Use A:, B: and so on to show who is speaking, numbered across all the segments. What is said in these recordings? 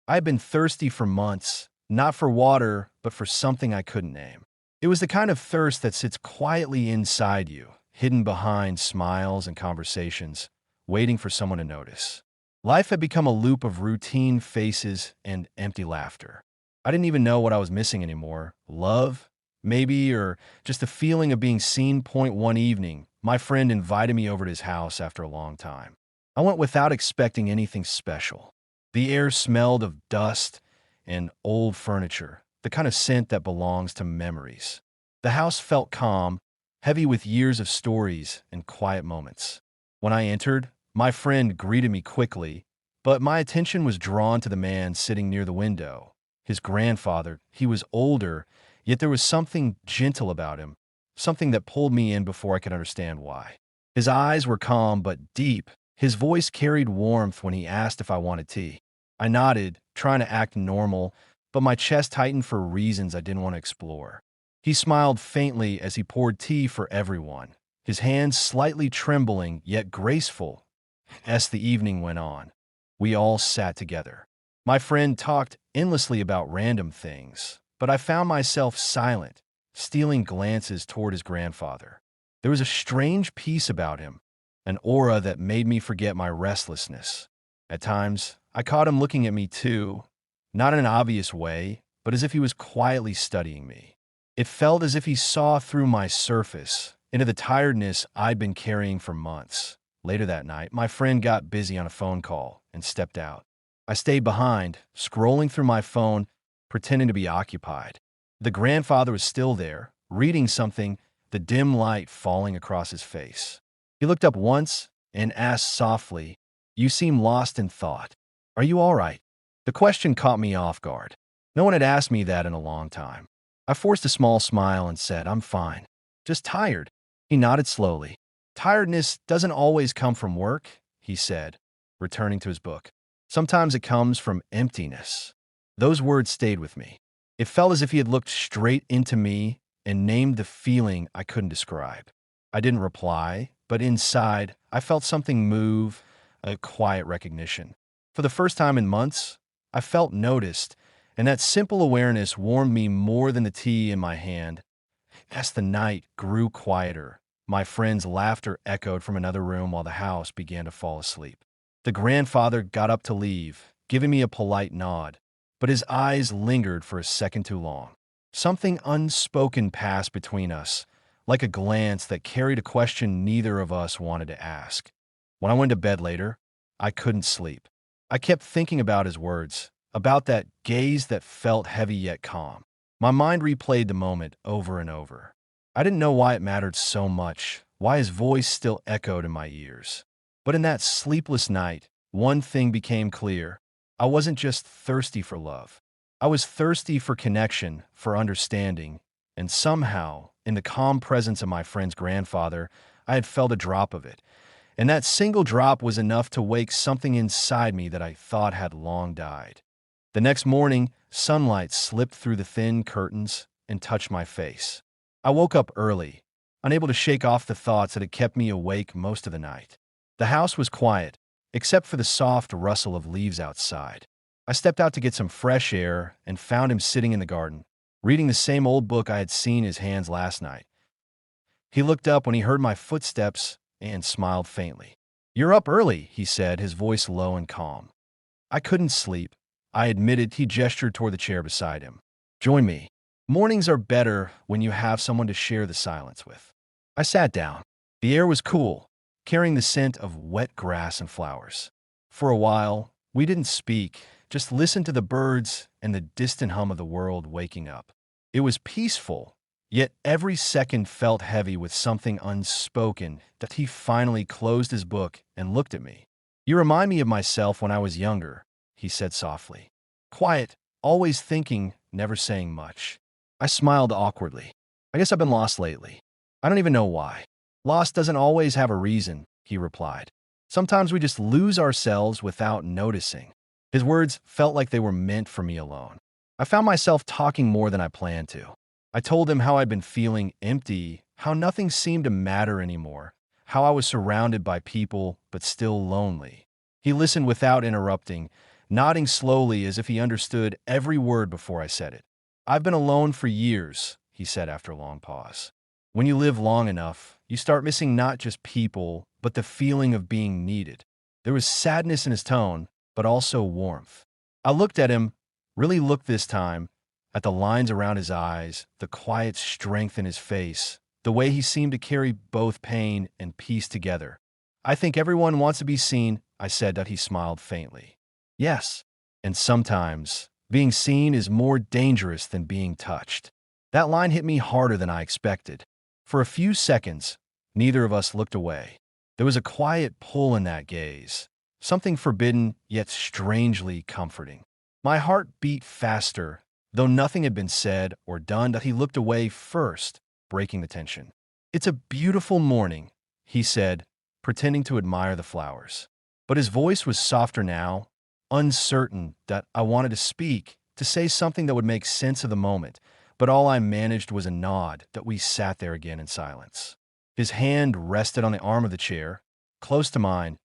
A: I had been thirsty for months, not for water, but for something I couldn't name. It was the kind of thirst that sits quietly inside you, hidden behind smiles and conversations, waiting for someone to notice. Life had become a loop of routine faces and empty laughter. I didn't even know what I was missing anymore. Love? Maybe, or just the feeling of being seen. Point one evening, my friend invited me over to his house after a long time. I went without expecting anything special. The air smelled of dust and old furniture, the kind of scent that belongs to memories. The house felt calm, heavy with years of stories and quiet moments. When I entered, my friend greeted me quickly, but my attention was drawn to the man sitting near the window. His grandfather. He was older, yet there was something gentle about him, something that pulled me in before I could understand why. His eyes were calm but deep. His voice carried warmth when he asked if I wanted tea. I nodded, trying to act normal, but my chest tightened for reasons I didn't want to explore. He smiled faintly as he poured tea for everyone, his hands slightly trembling yet graceful. As the evening went on, we all sat together. My friend talked endlessly about random things, but I found myself silent, stealing glances toward his grandfather. There was a strange peace about him, an aura that made me forget my restlessness. At times, I caught him looking at me too, not in an obvious way, but as if he was quietly studying me. It felt as if he saw through my surface, into the tiredness I'd been carrying for months. Later that night, my friend got busy on a phone call and stepped out. I stayed behind, scrolling through my phone, pretending to be occupied. The grandfather was still there, reading something, the dim light falling across his face. He looked up once and asked softly, "You seem lost in thought. Are you all right?" The question caught me off guard. No one had asked me that in a long time. I forced a small smile and said, "I'm fine. Just tired." He nodded slowly. "Tiredness doesn't always come from work," he said, returning to his book. "Sometimes it comes from emptiness." Those words stayed with me. It felt as if he had looked straight into me and named the feeling I couldn't describe. I didn't reply, but inside, I felt something move, a quiet recognition. For the first time in months, I felt noticed, and that simple awareness warmed me more than the tea in my hand. As the night grew quieter, my friend's laughter echoed from another room while the house began to fall asleep. The grandfather got up to leave, giving me a polite nod, but his eyes lingered for a second too long. Something unspoken passed between us, like a glance that carried a question neither of us wanted to ask. When I went to bed later, I couldn't sleep. I kept thinking about his words, about that gaze that felt heavy yet calm. My mind replayed the moment over and over. I didn't know why it mattered so much, why his voice still echoed in my ears. But in that sleepless night, one thing became clear. I wasn't just thirsty for love. I was thirsty for connection, for understanding, and somehow, in the calm presence of my friend's grandfather, I had felt a drop of it. And that single drop was enough to wake something inside me that I thought had long died. The next morning, sunlight slipped through the thin curtains and touched my face. I woke up early, unable to shake off the thoughts that had kept me awake most of the night. The house was quiet, except for the soft rustle of leaves outside. I stepped out to get some fresh air and found him sitting in the garden, reading the same old book I had seen in his hands last night. He looked up when he heard my footsteps and smiled faintly. "You're up early," he said, his voice low and calm. "I couldn't sleep," I admitted. He gestured toward the chair beside him. "Join me. Mornings are better when you have someone to share the silence with." I sat down. The air was cool, carrying the scent of wet grass and flowers. For a while, we didn't speak, just listened to the birds and the distant hum of the world waking up. It was peaceful, yet every second felt heavy with something unspoken. That he finally closed his book and looked at me. "You remind me of myself when I was younger," he said softly. "Quiet, always thinking, never saying much." I smiled awkwardly. "I guess I've been lost lately. I don't even know why." "Lost doesn't always have a reason," he replied. "Sometimes we just lose ourselves without noticing." His words felt like they were meant for me alone. I found myself talking more than I planned to. I told him how I'd been feeling empty, how nothing seemed to matter anymore, how I was surrounded by people but still lonely. He listened without interrupting, nodding slowly as if he understood every word before I said it. "I've been alone for years," he said after a long pause. "When you live long enough, you start missing not just people, but the feeling of being needed." There was sadness in his tone, but also warmth. I looked at him, really looked this time, at the lines around his eyes, the quiet strength in his face, the way he seemed to carry both pain and peace together. "I think everyone wants to be seen," I said. That he smiled faintly. "Yes, and sometimes being seen is more dangerous than being touched." That line hit me harder than I expected. For a few seconds, neither of us looked away. There was a quiet pull in that gaze, something forbidden yet strangely comforting. My heart beat faster, though nothing had been said or done. That he looked away first, breaking the tension. "It's a beautiful morning," he said, pretending to admire the flowers. But his voice was softer now, uncertain. That I wanted to speak, to say something that would make sense of the moment, but all I managed was a nod. That we sat there again in silence. His hand rested on the arm of the chair, close to mine,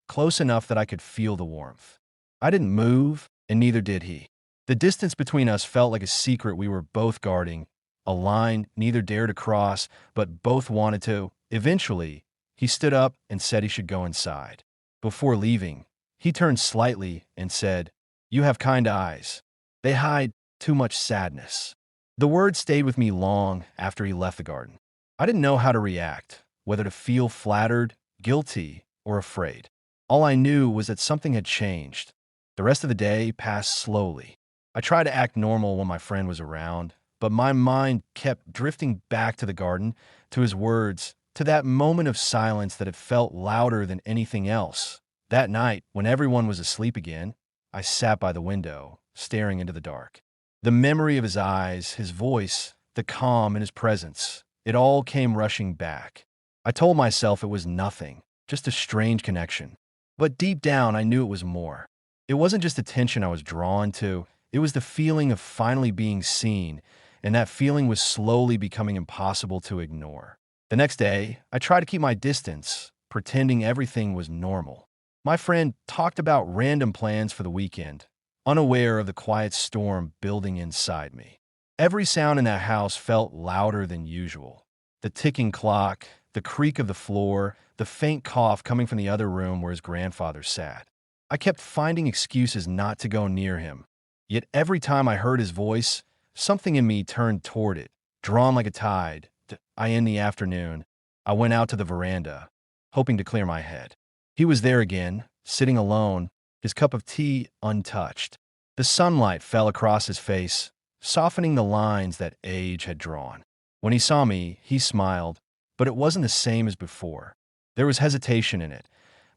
A: close enough that I could feel the warmth. I didn't move, and neither did he. The distance between us felt like a secret we were both guarding, a line neither dared to cross, but both wanted to. Eventually, he stood up and said he should go inside. Before leaving, he turned slightly and said, "You have kind eyes. They hide too much sadness." The word stayed with me long after he left the garden. I didn't know how to react, whether to feel flattered, guilty, or afraid. All I knew was that something had changed. The rest of the day passed slowly. I tried to act normal when my friend was around, but my mind kept drifting back to the garden, to his words, to that moment of silence that had felt louder than anything else. That night, when everyone was asleep again, I sat by the window, staring into the dark. The memory of his eyes, his voice, the calm in his presence, it all came rushing back. I told myself it was nothing, just a strange connection. But deep down, I knew it was more. It wasn't just attention I was drawn to, it was the feeling of finally being seen, and that feeling was slowly becoming impossible to ignore. The next day, I tried to keep my distance, pretending everything was normal. My friend talked about random plans for the weekend, unaware of the quiet storm building inside me. Every sound in that house felt louder than usual. The ticking clock, the creak of the floor, the faint cough coming from the other room where his grandfather sat. I kept finding excuses not to go near him. Yet every time I heard his voice, something in me turned toward it, drawn like a tide. In the afternoon, I went out to the veranda, hoping to clear my head. He was there again, sitting alone, his cup of tea untouched. The sunlight fell across his face, softening the lines that age had drawn. When he saw me, he smiled, but it wasn't the same as before. There was hesitation in it,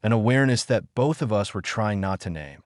A: an awareness that both of us were trying not to name.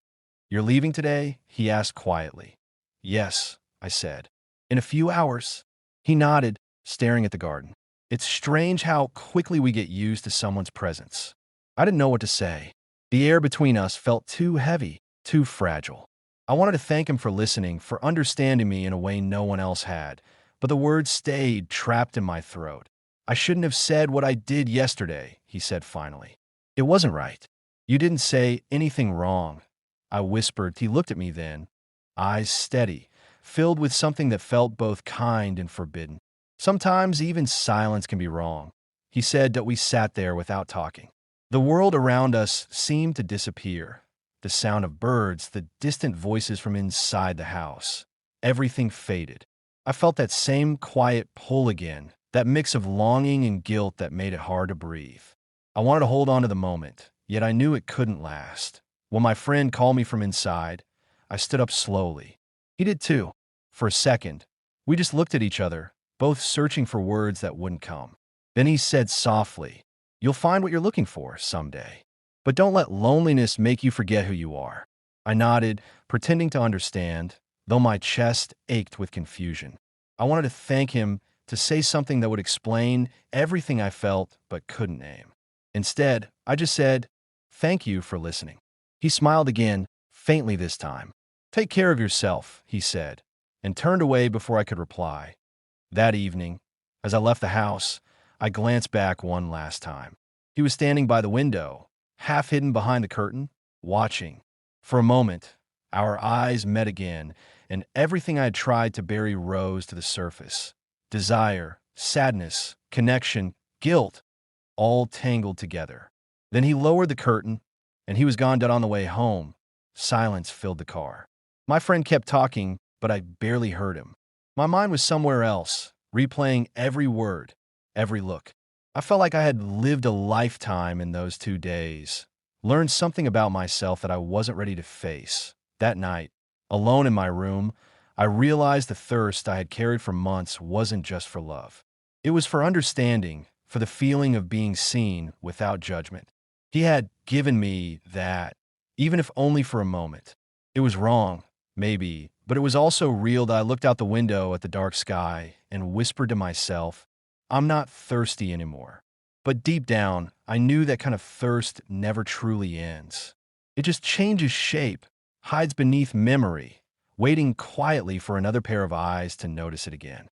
A: "You're leaving today?" he asked quietly. "Yes," I said. "In a few hours." He nodded, staring at the garden. It's strange how quickly we get used to someone's presence. I didn't know what to say. The air between us felt too heavy, too fragile. I wanted to thank him for listening, for understanding me in a way no one else had, but the words stayed trapped in my throat. "I shouldn't have said what I did yesterday," he said finally. "It wasn't right." "You didn't say anything wrong," I whispered. He looked at me then, eyes steady, filled with something that felt both kind and forbidden. "Sometimes even silence can be wrong," he said. That we sat there without talking. The world around us seemed to disappear. The sound of birds, the distant voices from inside the house. Everything faded. I felt that same quiet pull again, that mix of longing and guilt that made it hard to breathe. I wanted to hold on to the moment, yet I knew it couldn't last. When my friend called me from inside, I stood up slowly. He did too. For a second, we just looked at each other, both searching for words that wouldn't come. Then he said softly, "You'll find what you're looking for someday. But don't let loneliness make you forget who you are." I nodded, pretending to understand, though my chest ached with confusion. I wanted to thank him, to say something that would explain everything I felt but couldn't name. Instead, I just said, "Thank you for listening." He smiled again, faintly this time. "Take care of yourself," he said, and turned away before I could reply. That evening, as I left the house, I glanced back one last time. He was standing by the window, half hidden behind the curtain, watching. For a moment, Our eyes met again, and everything I had tried to bury rose to the surface. Desire, sadness, connection, guilt, all tangled together. Then he lowered the curtain, and he was gone dead on the way home. Silence filled the car. My friend kept talking, but I barely heard him. My mind was somewhere else, replaying every word, every look. I felt like I had lived a lifetime in those 2 days, learned something about myself that I wasn't ready to face. That night, alone in my room, I realized the thirst I had carried for months wasn't just for love. It was for understanding, for the feeling of being seen without judgment. He had given me that, even if only for a moment. It was wrong, maybe, but it was also real that I looked out the window at the dark sky and whispered to myself, I'm not thirsty anymore. But deep down, I knew that kind of thirst never truly ends. It just changes shape, hides beneath memory, waiting quietly for another pair of eyes to notice it again.